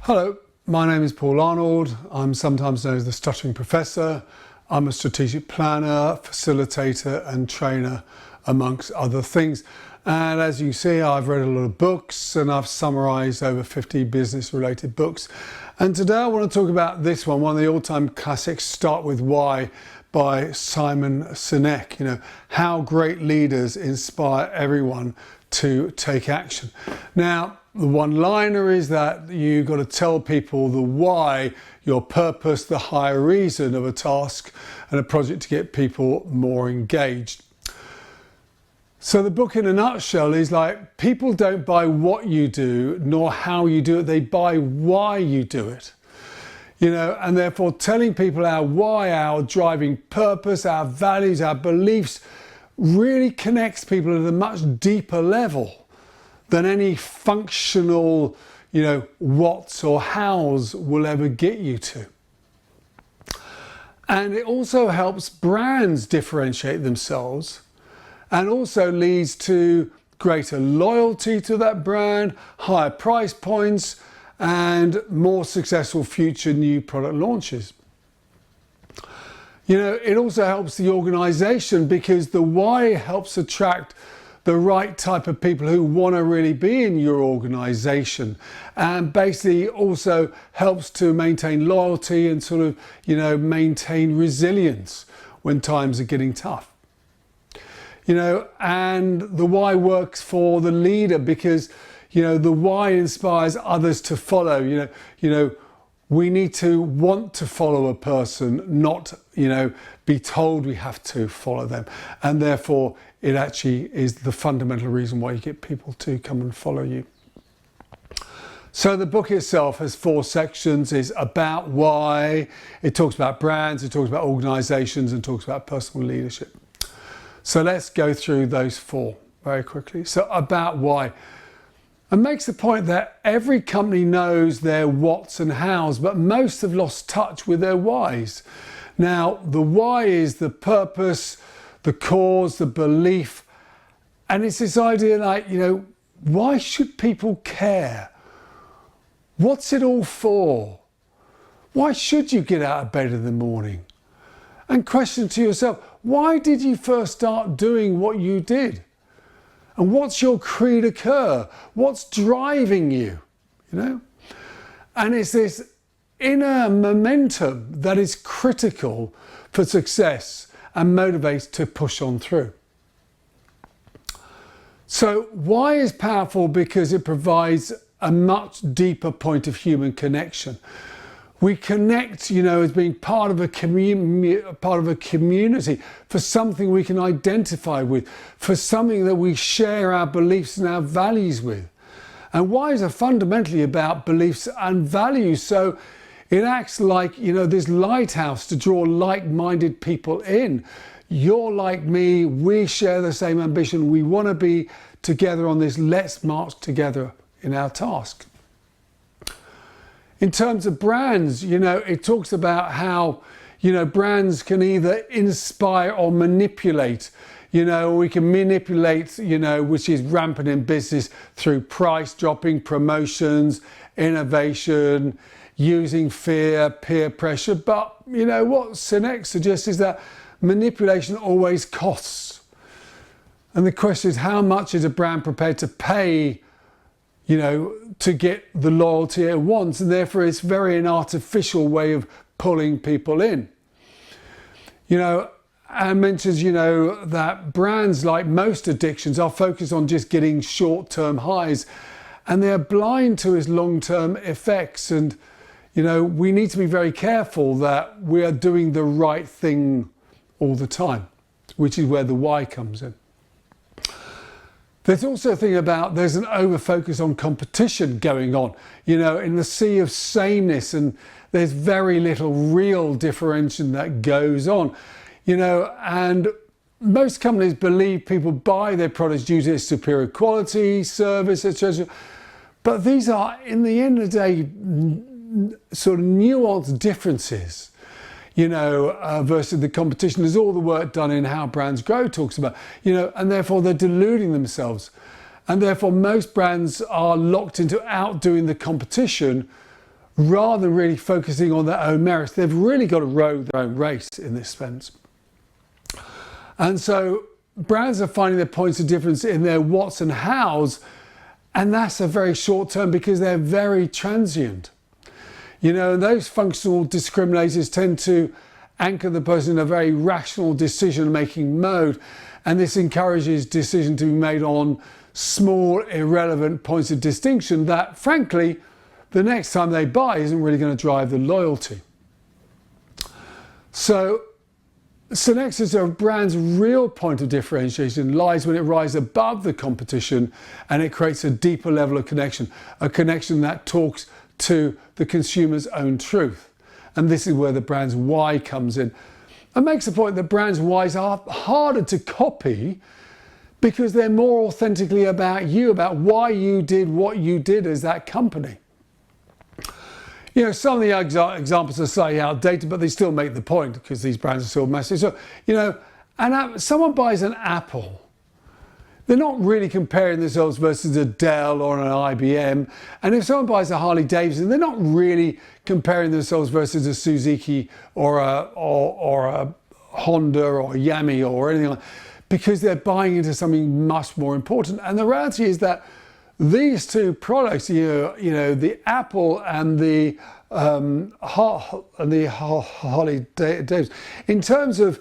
Hello, my name is Paul Arnold. I'm sometimes known as the Stuttering Professor. I'm a strategic planner, facilitator and trainer, amongst other things. And as you see, I've read a lot of books and I've summarised over 50 business-related books. And today I want to talk about this one of the all-time classics, Start With Why, by Simon Sinek. You know, how great leaders inspire everyone to take action. Now, the one-liner is that you've got to tell people the why, your purpose, the higher reason of a task and a project to get people more engaged. So the book in a nutshell is like, people don't buy what you do nor how you do it, they buy why you do it. You know, and therefore telling people our why, our driving purpose, our values, our beliefs really connects people at a much deeper level than any functional, whats or hows will ever get you to. And it also helps brands differentiate themselves and also leads to greater loyalty to that brand, higher price points, and more successful future new product launches. You know, it also helps the organization because the why helps attract the right type of people who want to really be in your organization, and basically also helps to maintain loyalty and sort of, maintain resilience when times are getting tough. And the why works for the leader because, the why inspires others to follow. We need to want to follow a person, not, be told we have to follow them. And therefore, it actually is the fundamental reason why you get people to come and follow you. So the book itself has 4 sections. It's about why, it talks about brands, it talks about organizations, and talks about personal leadership. So let's go through those 4 very quickly. So about why. And makes the point that every company knows their whats and hows, but most have lost touch with their whys. Now, the why is the purpose, the cause, the belief. And it's this idea like, why should people care? What's it all for? Why should you get out of bed in the morning? And question to yourself, why did you first start doing what you did? And what's your cri de coeur? What's driving you? And it's this inner momentum that is critical for success and motivates to push on through. So why is powerful? Because it provides a much deeper point of human connection. We connect, as being part of a community for something we can identify with, for something that we share our beliefs and our values with. And whys are fundamentally about beliefs and values. So it acts like, this lighthouse to draw like-minded people in. You're like me, we share the same ambition, we want to be together on this, let's march together in our task. In terms of brands, it talks about how, brands can either inspire or manipulate. We can manipulate, which is rampant in business through price dropping, promotions, innovation, using fear, peer pressure. But, what Sinek suggests is that manipulation always costs. And the question is, how much is a brand prepared to pay to get the loyalty it wants? And therefore it's very an artificial way of pulling people in. And mentions, that brands, like most addictions, are focused on just getting short-term highs, and they're blind to its long-term effects. And, we need to be very careful that we are doing the right thing all the time, which is where the why comes in. There's also a thing about there's an over-focus on competition going on, in the sea of sameness, and there's very little real differentiation that goes on, and most companies believe people buy their products due to its superior quality, service, etc. But these are, in the end of the day, sort of nuanced differences. Versus the competition. There's all the work done in How Brands Grow talks about, and therefore they're deluding themselves. And therefore most brands are locked into outdoing the competition rather than really focusing on their own merits, they've really got to row their own race in this sense. And so brands are finding their points of difference in their what's and how's, and that's a very short term because they're very transient. You know, and those functional discriminators tend to anchor the person in a very rational decision-making mode, and this encourages decision to be made on small, irrelevant points of distinction that, frankly, the next time they buy isn't really going to drive the loyalty. So Sinek says a brand's real point of differentiation lies when it rises above the competition and it creates a deeper level of connection, a connection that talks to the consumer's own truth. And this is where the brand's why comes in. And makes the point that brands' whys are harder to copy because they're more authentically about you, about why you did what you did as that company. You know, some of the examples are slightly outdated, but they still make the point because these brands are still massive. So, you know, someone buys an Apple, they're not really comparing themselves versus a Dell or an IBM. And if someone buys a Harley Davidson, they're not really comparing themselves versus a Suzuki or a Honda or a Yamaha or anything like that, because they're buying into something much more important. And the reality is that these two products, you know, the Apple and the Harley Davidson, in terms of,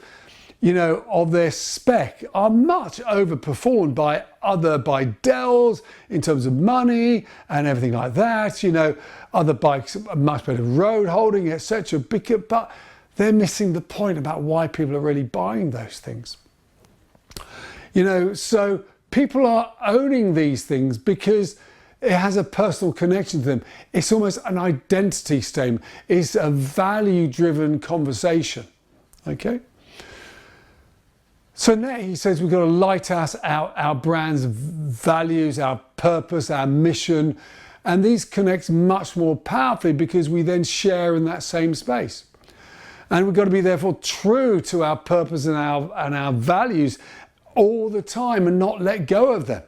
you know, of their spec, are much overperformed by Dells in terms of money and everything like that. You know, other bikes are much better road holding, etc. But they're missing the point about why people are really buying those things. You know, so people are owning these things because it has a personal connection to them. It's almost an identity statement. It's a value-driven conversation. Okay? So now he says we've got to lighthouse our brand's values, our purpose, our mission, and these connect much more powerfully because we then share in that same space. And we've got to be therefore true to our purpose and our values all the time and not let go of them.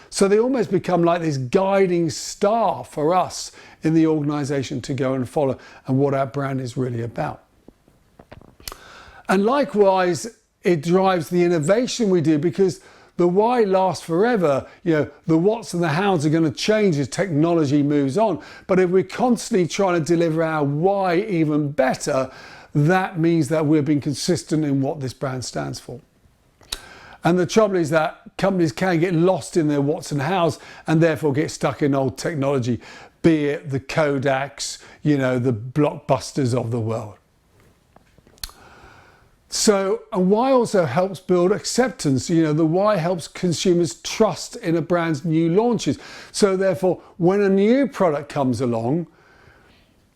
So they almost become like this guiding star for us in the organization to go and follow and what our brand is really about. And likewise, it drives the innovation we do because the why lasts forever. You know, the what's and the how's are going to change as technology moves on. But if we're constantly trying to deliver our why even better, that means that we're being consistent in what this brand stands for. And the trouble is that companies can get lost in their what's and how's and therefore get stuck in old technology, be it the Kodaks, you know, the Blockbusters of the world. So, and why also helps build acceptance. You know, the why helps consumers trust in a brand's new launches. So therefore, when a new product comes along,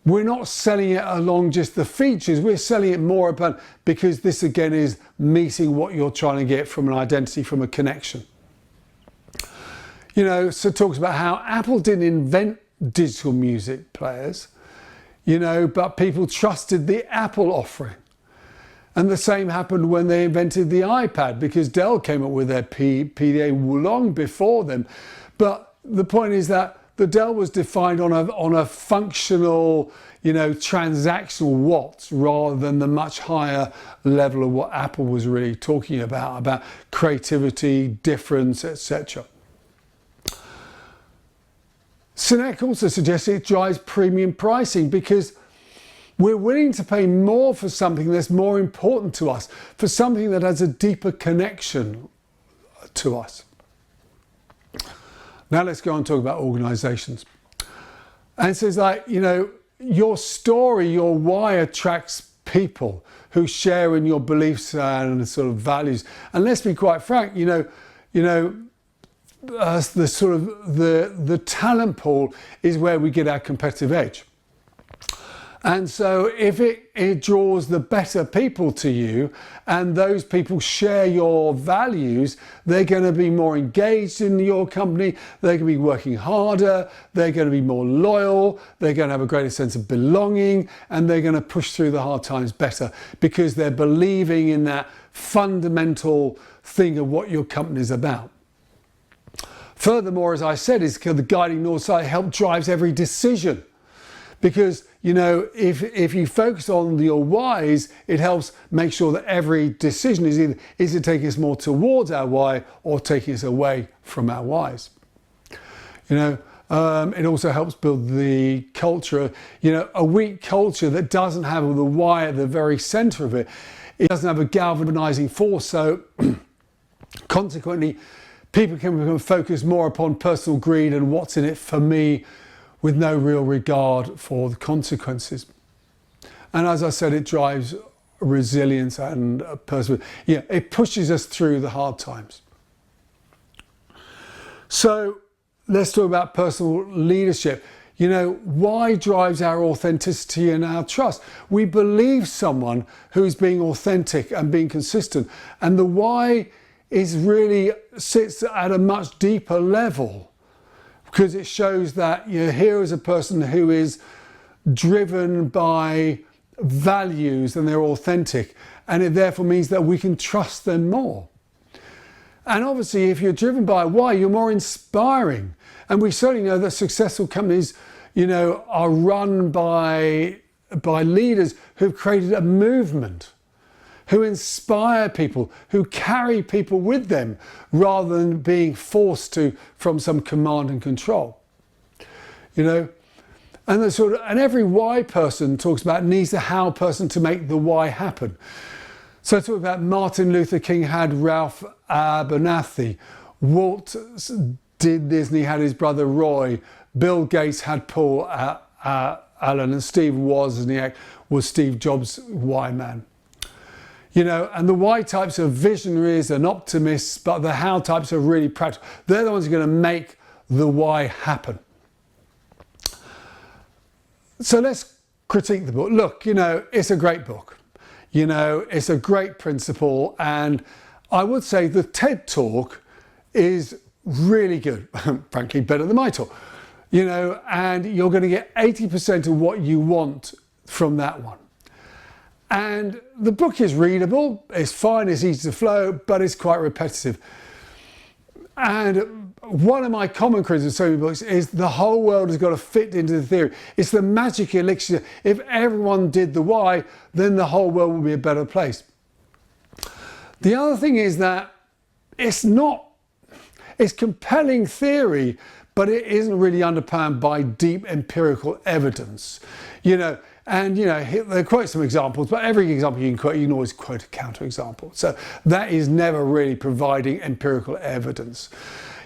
we're not selling it along just the features, we're selling it more about, because this again is meeting what you're trying to get from an identity, from a connection. You know, so it talks about how Apple didn't invent digital music players, you know, but people trusted the Apple offering. And the same happened when they invented the iPad, because Dell came up with their PDA long before them. But the point is that the Dell was defined on a functional, you know, transactional watts rather than the much higher level of what Apple was really talking about creativity, difference, etc. Sinek also suggests it drives premium pricing because we're willing to pay more for something that's more important to us, for something that has a deeper connection to us. Now let's go on and talk about organizations. And it says, like, you know, your story, your why attracts people who share in your beliefs and sort of values. And let's be quite frank, the talent pool is where we get our competitive edge. And so if it draws the better people to you and those people share your values, they're going to be more engaged in your company, they're going to be working harder, they're going to be more loyal, they're going to have a greater sense of belonging, and they're going to push through the hard times better because they're believing in that fundamental thing of what your company is about. Furthermore, as I said, is the guiding north side help drives every decision. Because, you know, if you focus on your whys, it helps make sure that every decision is it taking us more towards our why or taking us away from our whys. You know, it also helps build the culture. You know, a weak culture that doesn't have the why at the very center of it, it doesn't have a galvanizing force. So consequently, people can focus more upon personal greed and what's in it for me, with no real regard for the consequences. And as I said, it drives resilience and perseverance. Yeah, it pushes us through the hard times. So let's talk about personal leadership. You know, why drives our authenticity and our trust? We believe someone who's being authentic and being consistent. And the why is really sits at a much deeper level, because it shows that, you know, here is a person who is driven by values and they're authentic, and it therefore means that we can trust them more. And obviously, if you're driven by why, you're more inspiring. And we certainly know that successful companies, you know, are run by leaders who've created a movement, who inspire people, who carry people with them, rather than being forced to from some command and control. You know, and every why person talks about needs the how person to make the why happen. So I talk about Martin Luther King had Ralph Abernathy, Walt did this and he had his brother Roy, Bill Gates had Paul Allen, and Steve Wozniak was Steve Jobs' why man. You know, and the why types are visionaries and optimists, but the how types are really practical. They're the ones who are going to make the why happen. So let's critique the book. Look, you know, it's a great book. You know, it's a great principle. And I would say the TED Talk is really good, frankly, better than my talk. You know, and you're going to get 80% of what you want from that one. And the book is readable, it's fine, it's easy to flow, but it's quite repetitive. And one of my common criticisms of so many books is the whole world has got to fit into the theory. It's the magic elixir. If everyone did the why, then the whole world would be a better place. The other thing is that it's compelling theory, but it isn't really underpinned by deep empirical evidence. You know, and, you know, they quote some examples, but every example you can quote, you can always quote a counterexample. So that is never really providing empirical evidence,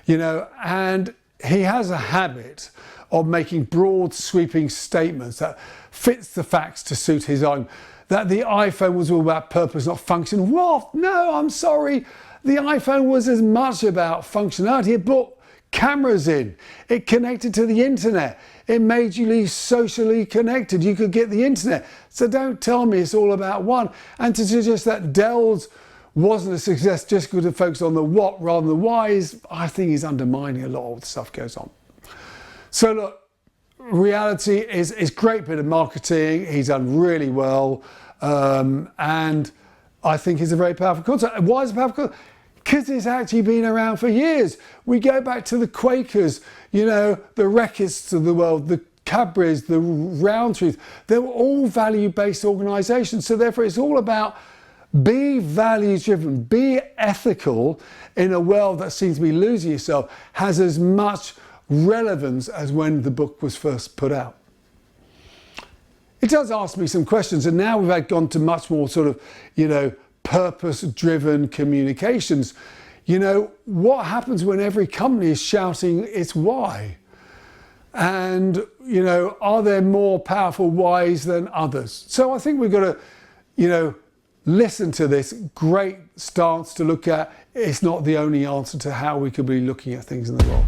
you know, and he has a habit of making broad sweeping statements that fits the facts to suit his own. That the iPhone was all about purpose, not function. What? No, I'm sorry. The iPhone was as much about functionality. It brought cameras in. It connected to the internet. It made you socially connected. You could get the internet. So don't tell me it's all about one. And to suggest that Dell's wasn't a success just because it focused on the what rather than the why I think he's undermining a lot of what the stuff goes on. So look, reality is great bit of marketing. He's done really well. And I think it's a very powerful concept. Why is it powerful? Because it's actually been around for years. We go back to the Quakers, you know, the Reckitt's of the world, the Cadburys, the Rowntrees. They were all value-based organisations. So therefore it's all about be values-driven, be ethical in a world that seems to be losing itself, has as much relevance as when the book was first put out. It does ask me some questions, and now we've gone to much more sort of, you know, purpose-driven communications. You know, what happens when every company is shouting its why? And, you know, are there more powerful whys than others? So I think we've got to, you know, listen to this great stance to look at. It's not the only answer to how we could be looking at things in the world.